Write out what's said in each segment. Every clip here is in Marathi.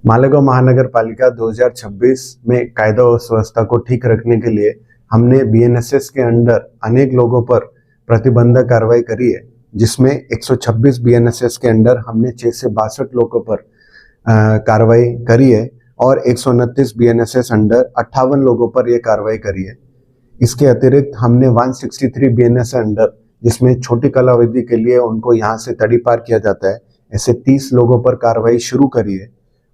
मालेगांव महानगर पालिका 2026 में कायदा और व्यवस्था को ठीक रखने के लिए हमने बीएनएसएस के अंडर अनेक लोगों पर प्रतिबंधक कार्रवाई करी है, जिसमें 126 बीएनएसएस के अंडर हमने 6 से 62 लोगों पर कार्रवाई करी है और 129 बीएनएसएस अंडर 58 लोगों पर यह कार्रवाई करी है। इसके अतिरिक्त हमने 163 बीएनएस अंडर, जिसमें छोटी कालावधि के लिए उनको यहाँ से तड़ीपार किया जाता है, ऐसे 30 लोगों पर कार्रवाई शुरू करी है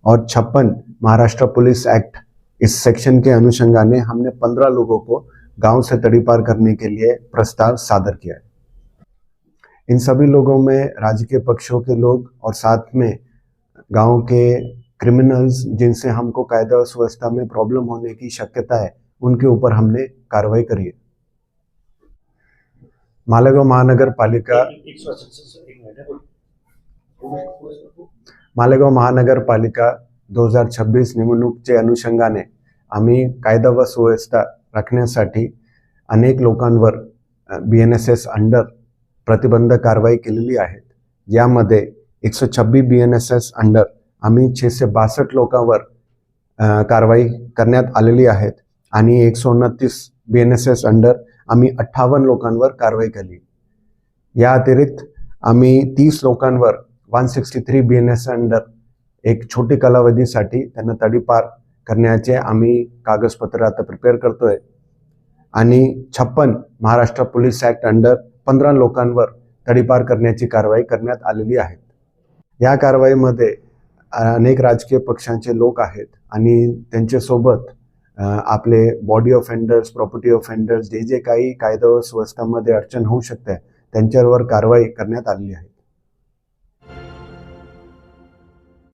और 56 महाराष्ट्र पुलिस एक्ट इस सेक्शन के अनुषंगाने हमने 15 लोगों को गांव से तड़ीपार करने के लिए प्रस्ताव सादर किया है। इन सभी लोगों में राजकीय पक्षों के लोग और साथ में गांव के क्रिमिनल्स जिनसे हमको कायदा और व्यवस्था में प्रॉब्लम होने की शक्यता है, उनके ऊपर हमने कार्रवाई करी है। मालेगांव महानगर पालिका 2026 निवडणुकीच्या अनुषंगाने आम्ही कायदा व सुव्यवस्था राखण्यासाठी अनेक लोकांवर बीएनएसएस अंडर प्रतिबंधक कारवाई केलेली आहे। यामध्ये 126 बीएनएसएस अंडर आम्ही 6 से 62 लोकांवर कारवाई करण्यात आलेली आहेत आणि 129 बीएनएसएस अंडर आम्ही 58 लोकांवर कारवाई केली। या अतिरिक्त आम्ही 30 लोकांवर 163 बीएनएस अंडर एक छोटी कालावधीसाठी त्यांना तडीपार करण्याचे आम्ही कागदपत्र आता प्रिपेअर करतोय आणि 56 महाराष्ट्र पोलीस ॲक्ट अंडर 15 लोकांवर तडीपार करण्याची कारवाई करण्यात आलेली आहे। या कारवाईमध्ये अनेक राजकीय पक्षांचे लोक आहेत आणि त्यांच्यासोबत आपले बॉडी ऑफेंडर्स, प्रॉपर्टी ऑफेंडर्स, जे काही कायदा व सुव्यवस्थेमध्ये अडचण होऊ शकते त्यांच्यावर कारवाई करण्यात आलेली आहे।